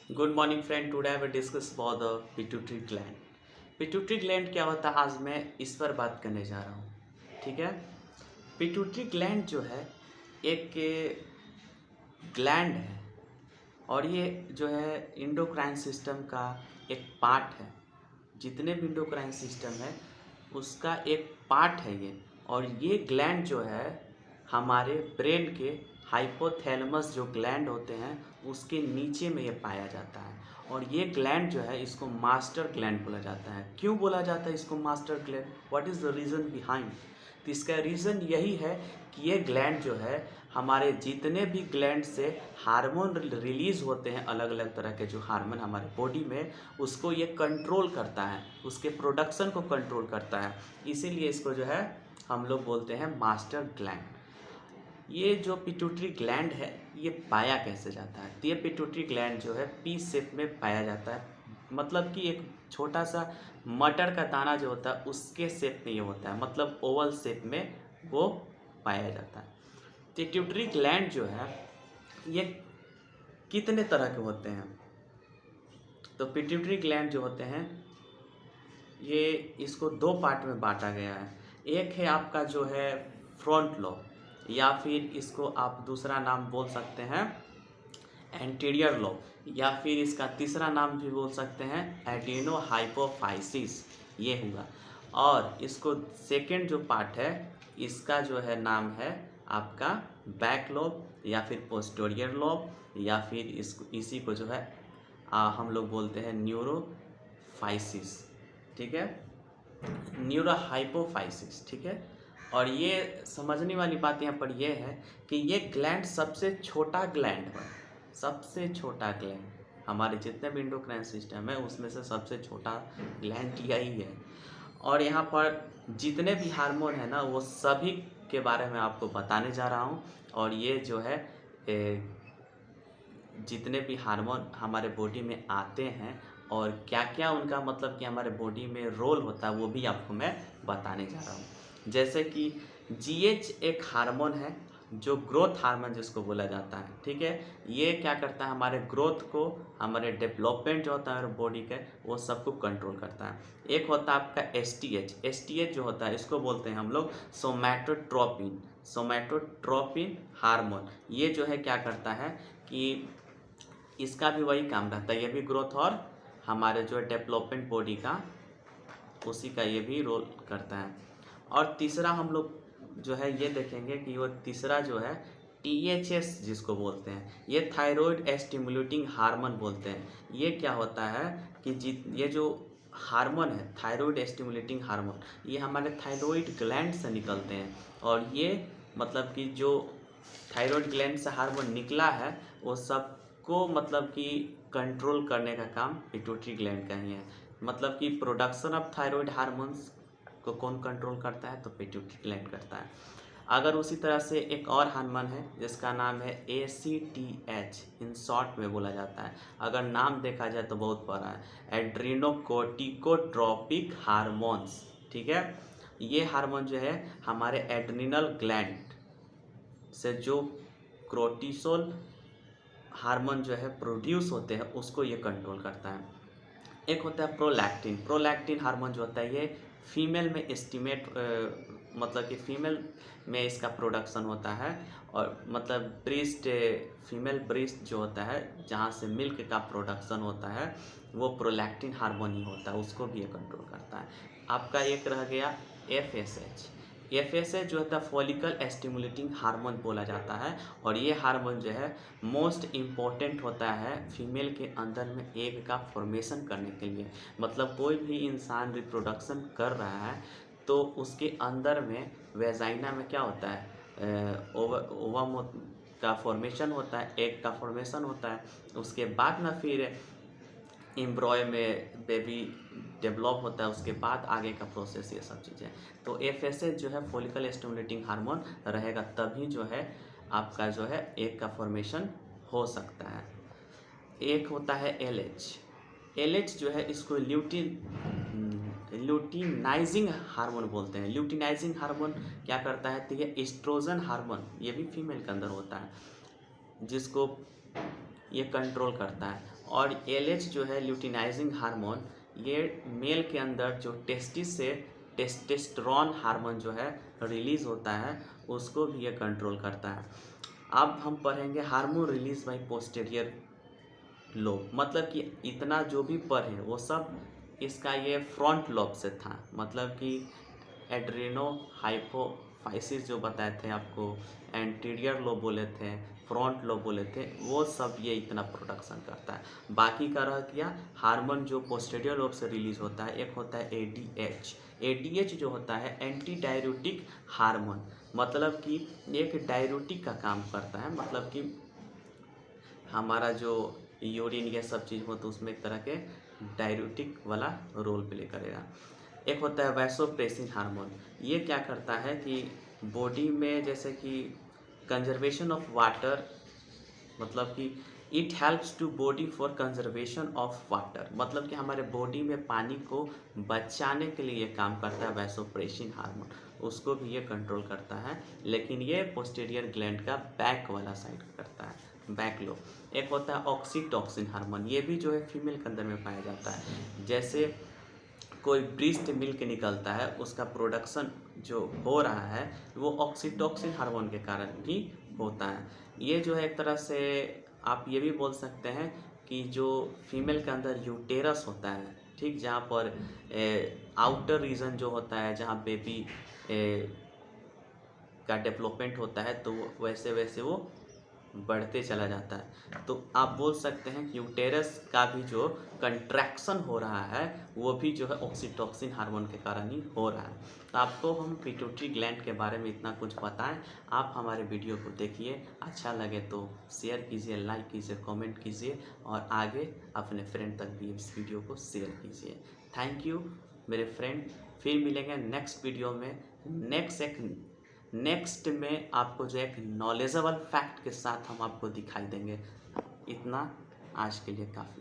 Good morning friend. Today I will discuss about the pituitary gland. Pituitary gland क्या होता है, आज मैं इस पर बात करने जा रहा हूँ। ठीक है। पिट्यूटरी ग्लैंड जो है एक ग्लैंड है और ये जो है इंडोक्राइन सिस्टम का एक पार्ट है। जितने भी इंडोक्राइन सिस्टम है उसका एक पार्ट है ये। और ये ग्लैंड जो है हमारे ब्रेन के हाइपोथैलेमस जो ग्लैंड होते हैं उसके नीचे में ये पाया जाता है। और ये ग्लैंड जो है इसको मास्टर ग्लैंड बोला जाता है। क्यों बोला जाता है इसको master gland? What is the reason behind? तो इसका रीज़न यही है कि ये ग्लैंड जो है हमारे जितने भी ग्लैंड से हार्मोन रिलीज़ होते हैं, अलग अलग तरह के जो हार्मोन हमारे बॉडी में, उसको ये कंट्रोल करता है, उसके प्रोडक्शन को कंट्रोल करता है। इसीलिए इसको जो है हम लोग बोलते हैं मास्टर ग्लैंड। ये जो पिट्यूटरी ग्लैंड है ये पाया कैसे जाता है? तो ये पिट्यूटरी ग्लैंड जो है पी शेप में पाया जाता है। मतलब कि एक छोटा सा मटर का दाना जो होता है उसके शेप में ये होता है, मतलब ओवल शेप में वो पाया जाता है। पिट्यूटरी ग्लैंड जो है ये कितने तरह के होते हैं? तो पिट्यूटरी ग्लैंड जो होते हैं ये इसको दो पार्ट में बांटा गया है। एक है आपका जो है फ्रंट लॉब, या फिर इसको आप दूसरा नाम बोल सकते हैं एंटीरियर लॉब, या फिर इसका तीसरा नाम भी बोल सकते हैं एडिनो हाइपोफाइसिस, ये हुआ। और इसको सेकेंड जो पार्ट है इसका जो है नाम है आपका बैक लॉब, या फिर पोस्टीरियर लॉब, या फिर इसी को जो है हम लोग बोलते हैं न्यूरोफाइसिस। ठीक है, न्यूरोहाइपोफाइसिस। ठीक है। और ये समझने वाली बात यहाँ पर यह है कि ये ग्लैंड सबसे छोटा ग्लैंड है। सबसे छोटा ग्लैंड हमारे जितने भी एंडोक्राइन सिस्टम है उसमें से सबसे छोटा ग्लैंड यही है। और यहाँ पर जितने भी हार्मोन है ना वो सभी के बारे में आपको बताने जा रहा हूँ। और ये जो है जितने भी हार्मोन हमारे बॉडी में आते हैं और क्या क्या उनका मतलब कि हमारे बॉडी में रोल होता है वो भी आपको मैं बताने जा रहा हूँ। जैसे कि जीएच एक हार्मोन है जो ग्रोथ हार्मोन जिसको बोला जाता है। ठीक है। ये क्या करता है, हमारे ग्रोथ को, हमारे डेवलपमेंट जो होता है बॉडी के, वो सबको कंट्रोल करता है। एक होता है आपका एसटीएच। एसटीएच जो होता है इसको बोलते हैं हम लोग सोमैटोट्रोपिन। सोमैटोट्रोपिन हार्मोन ये जो है क्या करता है कि इसका भी वही काम रहता है, ये भी ग्रोथ और हमारे जो डेवलपमेंट बॉडी का उसी का ये भी रोल करता है। और तीसरा हम लोग जो है ये देखेंगे कि वो तीसरा जो है टीएचएस जिसको बोलते हैं, ये थायराइड स्टिमुलेटिंग हार्मोन बोलते हैं। ये क्या होता है कि ये जो हार्मोन है थायराइड स्टिमुलेटिंग हार्मोन, ये हमारे थायराइड ग्लैंड से निकलते हैं। और ये मतलब कि जो थायराइड ग्लैंड से हार्मोन निकला है वो सबको मतलब कि कंट्रोल करने का काम पिट्यूटरी ग्लैंड का ही है। मतलब कि प्रोडक्शन ऑफ थायराइड हार्मोन्स को कौन कंट्रोल करता है? तो पिट्यूटरी ग्लैंड करता है। अगर उसी तरह से एक और हार्मोन है जिसका नाम है ACTH, इन शॉर्ट में बोला जाता है। अगर नाम देखा जाए तो बहुत बड़ा है, एड्रीनोकोर्टिकोट्रोपिक हार्मोन्स। ठीक है। ये हार्मोन जो है हमारे एड्रिनल ग्लैंड से जो कोर्टिसोल हार्मोन जो है प्रोड्यूस होते हैं उसको ये कंट्रोल करता है। एक होता है प्रोलैक्टिन। प्रोलैक्टिन हार्मोन जो होता है ये फीमेल में एस्टिमेट मतलब कि फीमेल में इसका प्रोडक्शन होता है। और मतलब ब्रेस्ट, फीमेल ब्रेस्ट जो होता है जहाँ से मिल्क का प्रोडक्शन होता है वो प्रोलैक्टिन हार्मोन ही होता है, उसको भी ये कंट्रोल करता है। आपका एक रह गया FSH। FSH जो होता है फॉलिकल स्टिमुलेटिंग हार्मोन बोला जाता है। और ये हार्मोन जो है मोस्ट इम्पॉर्टेंट होता है फीमेल के अंदर में एग का फॉर्मेशन करने के लिए। मतलब कोई भी इंसान रिप्रोडक्शन कर रहा है तो उसके अंदर में वेजाइना में क्या होता है, ओवम का फॉर्मेशन होता है, एग का फॉर्मेशन होता है। उसके बाद ना फिर एम्ब्रॉय में बेबी डेवलप होता है, उसके बाद आगे का प्रोसेस ये सब चीज़ें। तो FSH जो है फॉलिकल स्टिमुलेटिंग हार्मोन रहेगा तभी जो है आपका जो है एग का फॉर्मेशन हो सकता है। एक होता है LH। LH जो है इसको ल्यूटिनाइजिंग हार्मोन बोलते हैं। ल्यूटिनाइजिंग हार्मोन क्या करता है? तो ये एस्ट्रोजन हार्मोन ये भी फीमेल के अंदर होता है जिसको ये कंट्रोल करता है। और LH जो है ल्यूटिनाइजिंग हार्मोन, ये मेल के अंदर जो टेस्टिस से टेस्टोस्टेरोन हार्मोन जो है रिलीज होता है, उसको भी ये कंट्रोल करता है। अब हम पढ़ेंगे hormone release by posterior lobe, मतलब कि इतना जो भी पढ़े वो सब इसका ये फ्रंट लोब से था, मतलब कि एड्रेनो हाइपोफाइसिस जो बताए थे आपको, एंटीरियर लोब बोले थे, फ्रंट लोब बोले थे, वो सब ये इतना प्रोडक्शन करता है। बाकी का रह गया हार्मोन जो पोस्टीरियर लोब से रिलीज होता है, एक होता है ADH। ADH जो होता है एंटी डाययूरेटिक हार्मोन, मतलब कि एक डाययूरेटिक का काम करता है, मतलब कि हमारा जो यूरिन ये सब चीज़ हो तो उसमें एक तरह के डाययूरेटिक वाला रोल प्ले करेगा। एक होता है वैसोप्रेसिन हार्मोन, ये क्या करता है कि बॉडी में जैसे कि कंजर्वेशन ऑफ वाटर, मतलब कि it helps to body for conservation of water, मतलब कि हमारे बॉडी में पानी को बचाने के लिए ये काम करता है वैसोप्रेसिन हार्मोन, उसको भी ये कंट्रोल करता है, लेकिन ये पोस्टीरियर ग्लैंड का बैक वाला साइड करता है, बैक लोब। एक होता है ऑक्सीटॉक्सिन हार्मोन, ये भी जो है फीमेल के अंदर में पाया जाता है। जैसे कोई ब्रेस्ट मिल्क निकलता है, उसका प्रोडक्शन जो हो रहा है वो ऑक्सीटॉक्सिन हार्मोन के कारण भी होता है। ये जो है एक तरह से आप ये भी बोल सकते हैं कि जो फीमेल के अंदर यूटेरस होता है, ठीक, जहाँ पर आउटर रीजन जो होता है जहाँ बेबी का डेवलपमेंट होता है, तो वैसे वैसे वो बढ़ते चला जाता है। तो आप बोल सकते हैं कि यूटेरस का भी जो कंट्रैक्शन हो रहा है वो भी जो है ऑक्सीटॉक्सिन हार्मोन के कारण ही हो रहा है। तो आपको हम पिट्यूटरी ग्लैंड के बारे में इतना कुछ बताएं। आप हमारे वीडियो को देखिए, अच्छा लगे तो शेयर कीजिए, लाइक कीजिए, कमेंट कीजिए और आगे अपने फ्रेंड तक भी इस वीडियो को शेयर कीजिए। थैंक यू मेरे फ्रेंड, फिर मिलेंगे नेक्स्ट वीडियो में। नेक्स्ट में आपको जो एक नॉलेजेबल फैक्ट के साथ हम आपको दिखाई देंगे। इतना आज के लिए काफ़ी।